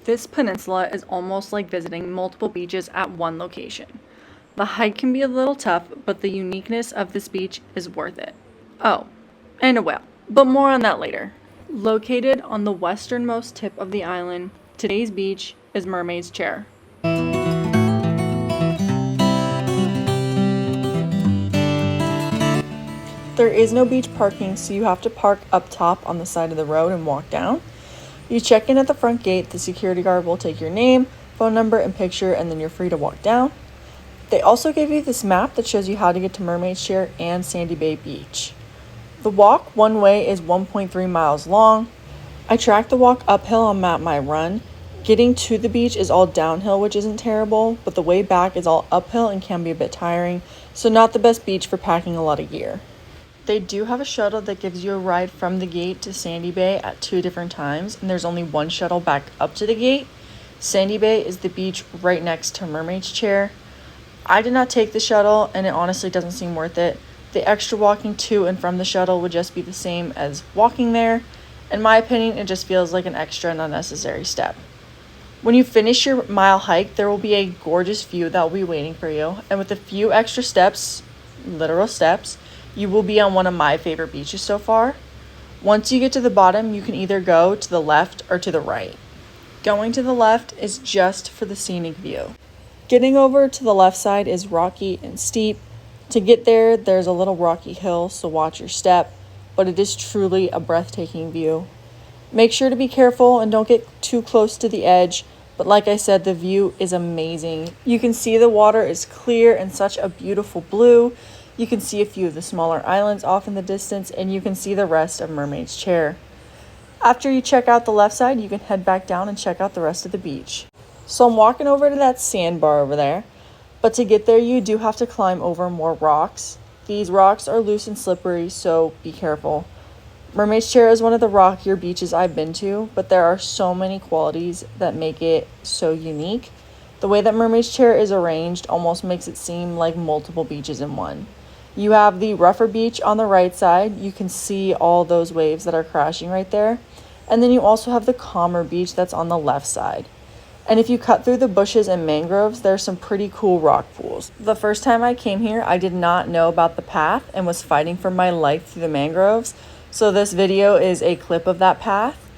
This peninsula is almost like visiting multiple beaches at one location. The hike can be a little tough, but the uniqueness of this beach is worth it. Oh, and a whale, but more on that later. Located on the westernmost tip of the island, today's beach is Mermaid's Chair. There is no beach parking, so you have to park up top on the side of the road and walk down. You check in at the front gate, the security guard will take your name, phone number, and picture, and then you're free to walk down. They also give you this map that shows you how to get to Mermaid's Chair and Sandy Bay Beach. The walk one way is 1.3 miles long. I tracked the walk uphill on Map My Run. Getting to the beach is all downhill, which isn't terrible, but the way back is all uphill and can be a bit tiring, so not the best beach for packing a lot of gear. They do have a shuttle that gives you a ride from the gate to Sandy Bay at 2 different times, and there's only one shuttle back up to the gate. Sandy Bay is the beach right next to Mermaid's Chair. I did not take the shuttle, and it honestly doesn't seem worth it. The extra walking to and from the shuttle would just be the same as walking there. In my opinion, it just feels like an extra and unnecessary step. When you finish your mile hike, there will be a gorgeous view that will be waiting for you, and with a few extra steps, literal steps, you will be on one of my favorite beaches so far. Once you get to the bottom, you can either go to the left or to the right. Going to the left is just for the scenic view. Getting over to the left side is rocky and steep. To get there, there's a little rocky hill, so watch your step, but it is truly a breathtaking view. Make sure to be careful and don't get too close to the edge, but like I said, the view is amazing. You can see the water is clear and such a beautiful blue. You can see a few of the smaller islands off in the distance, and you can see the rest of Mermaid's Chair. After you check out the left side, you can head back down and check out the rest of the beach. So I'm walking over to that sandbar over there, but to get there you do have to climb over more rocks. These rocks are loose and slippery, so be careful. Mermaid's Chair is one of the rockier beaches I've been to, but there are so many qualities that make it so unique. The way that Mermaid's Chair is arranged almost makes it seem like multiple beaches in one. You have the rougher beach on the right side. You can see all those waves that are crashing right there. And then you also have the calmer beach that's on the left side. And if you cut through the bushes and mangroves, there's some pretty cool rock pools. The first time I came here, I did not know about the path and was fighting for my life through the mangroves. So this video is a clip of that path.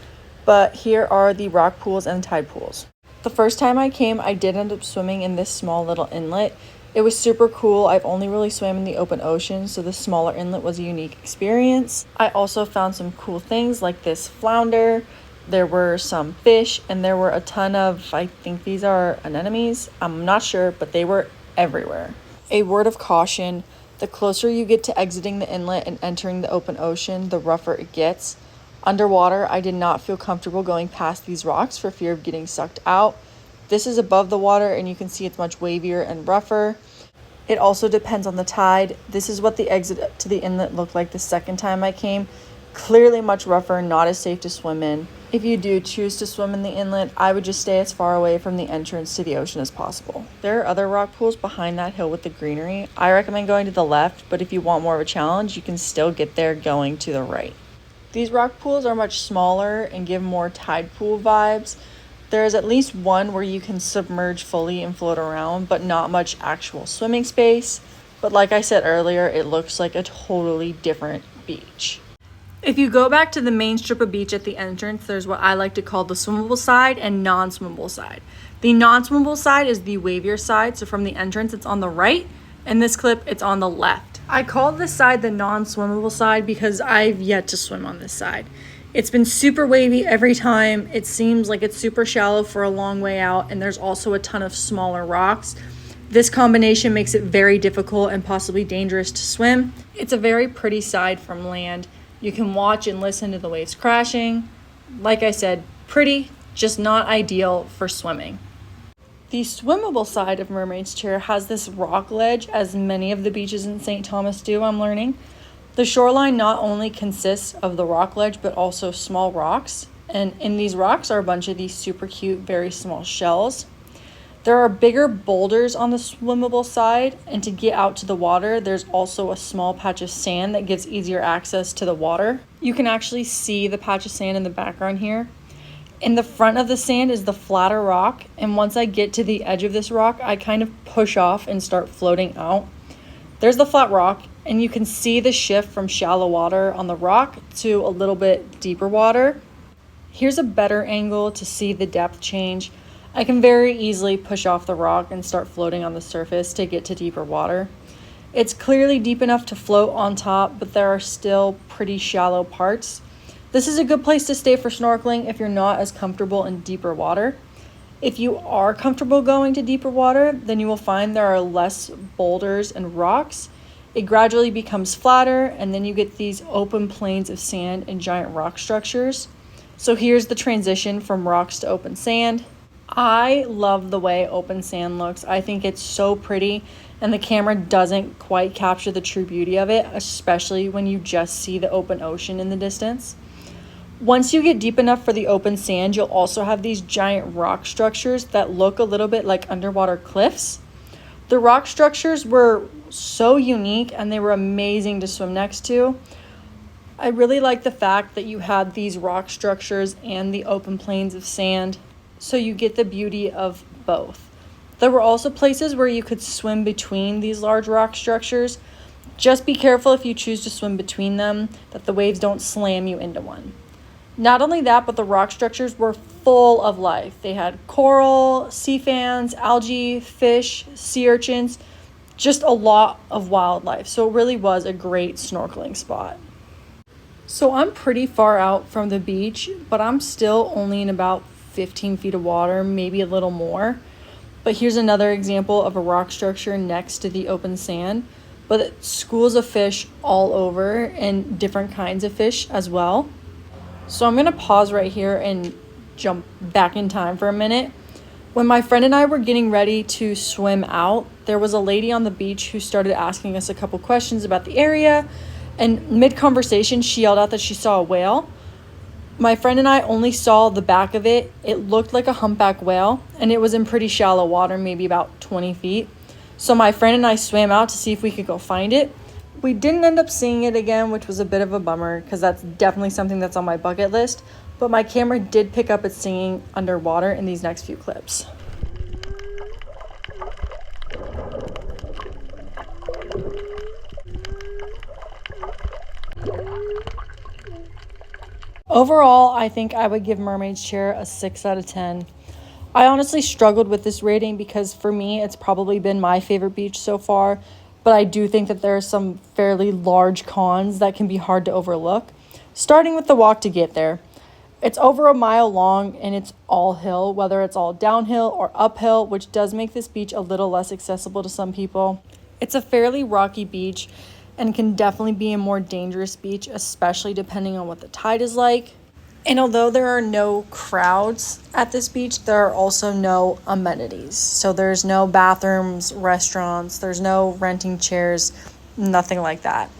But here are the rock pools and tide pools. The first time I came, I did end up swimming in this small little inlet. It was super cool. I've only really swam in the open ocean, so the smaller inlet was a unique experience. I also found some cool things like this flounder. There were some fish, and there were a ton of, I think these are anemones. I'm not sure, but they were everywhere. A word of caution, the closer you get to exiting the inlet and entering the open ocean, the rougher it gets. Underwater, I did not feel comfortable going past these rocks for fear of getting sucked out. This is above the water, and you can see it's much wavier and rougher. It also depends on the tide. This is what the exit to the inlet looked like the second time I came. Clearly much rougher, not as safe to swim in. If you do choose to swim in the inlet, I would just stay as far away from the entrance to the ocean as possible. There are other rock pools behind that hill with the greenery. I recommend going to the left, but if you want more of a challenge, you can still get there going to the right. These rock pools are much smaller and give more tide pool vibes. There is at least one where you can submerge fully and float around, but not much actual swimming space. But like I said earlier, it looks like a totally different beach. If you go back to the main strip of beach at the entrance, there's what I like to call the swimmable side and non-swimmable side. The non-swimmable side is the wavier side, so from the entrance it's on the right, and this clip it's on the left. I call this side the non-swimmable side because I've yet to swim on this side. It's been super wavy every time. It seems like it's super shallow for a long way out, and there's also a ton of smaller rocks. This combination makes it very difficult and possibly dangerous to swim. It's a very pretty side from land. You can watch and listen to the waves crashing. Like I said, pretty, just not ideal for swimming. The swimmable side of Mermaid's Chair has this rock ledge, as many of the beaches in St. Thomas do, I'm learning. The shoreline not only consists of the rock ledge, but also small rocks. And in these rocks are a bunch of these super cute, very small shells. There are bigger boulders on the swimmable side, and to get out to the water, there's also a small patch of sand that gives easier access to the water. You can actually see the patch of sand in the background here. In the front of the sand is the flatter rock, and once I get to the edge of this rock, I kind of push off and start floating out. There's the flat rock, and you can see the shift from shallow water on the rock to a little bit deeper water. Here's a better angle to see the depth change. I can very easily push off the rock and start floating on the surface to get to deeper water. It's clearly deep enough to float on top, but there are still pretty shallow parts. This is a good place to stay for snorkeling if you're not as comfortable in deeper water. If you are comfortable going to deeper water, then you will find there are less boulders and rocks. It gradually becomes flatter, and then you get these open plains of sand and giant rock structures. So here's the transition from rocks to open sand. I love the way open sand looks. I think it's so pretty, and the camera doesn't quite capture the true beauty of it, especially when you just see the open ocean in the distance. Once you get deep enough for the open sand, you'll also have these giant rock structures that look a little bit like underwater cliffs. The rock structures were so unique and they were amazing to swim next to. I really like the fact that you had these rock structures and the open plains of sand, so you get the beauty of both. There were also places where you could swim between these large rock structures. Just be careful if you choose to swim between them, that the waves don't slam you into one. Not only that, but the rock structures were full of life. They had coral, sea fans, algae, fish, sea urchins, just a lot of wildlife. So it really was a great snorkeling spot. So I'm pretty far out from the beach, but I'm still only in about 15 feet of water, maybe a little more. But here's another example of a rock structure next to the open sand, but schools of fish all over and different kinds of fish as well. So I'm going to pause right here and jump back in time for a minute. When my friend and I were getting ready to swim out, there was a lady on the beach who started asking us a couple questions about the area, and mid-conversation she yelled out that she saw a whale. My friend and I only saw the back of it. It looked like a humpback whale, and it was in pretty shallow water, maybe about 20 feet. So my friend and I swam out to see if we could go find it. We didn't end up seeing it again, which was a bit of a bummer because that's definitely something that's on my bucket list. But my camera did pick up it singing underwater in these next few clips. Overall, I think I would give Mermaid's Chair a 6 out of 10. I honestly struggled with this rating because for me, it's probably been my favorite beach so far, but I do think that there are some fairly large cons that can be hard to overlook. Starting with the walk to get there. It's over a mile long and it's all hill, whether it's all downhill or uphill, which does make this beach a little less accessible to some people. It's a fairly rocky beach and can definitely be a more dangerous beach, especially depending on what the tide is like. And although there are no crowds at this beach, there are also no amenities. So there's no bathrooms, restaurants, there's no renting chairs, nothing like that.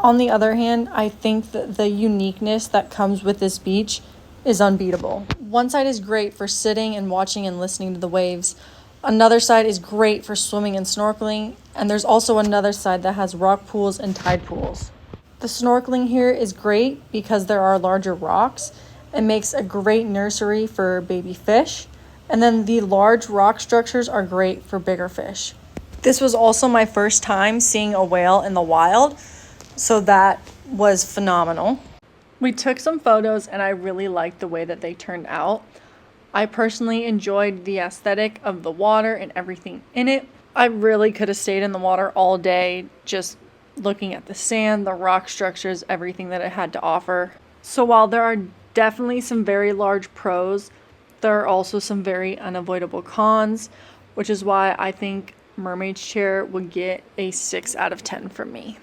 On the other hand, I think that the uniqueness that comes with this beach is unbeatable. One side is great for sitting and watching and listening to the waves. Another side is great for swimming and snorkeling. And there's also another side that has rock pools and tide pools. The snorkeling here is great because there are larger rocks. It makes a great nursery for baby fish. And then the large rock structures are great for bigger fish. This was also my first time seeing a whale in the wild, so that was phenomenal. We took some photos and I really liked the way that they turned out. I personally enjoyed the aesthetic of the water and everything in it. I really could have stayed in the water all day, just looking at the sand, the rock structures, everything that it had to offer. So while there are definitely some very large pros, there are also some very unavoidable cons, which is why I think Mermaid's Chair would get a 6 out of 10 from me.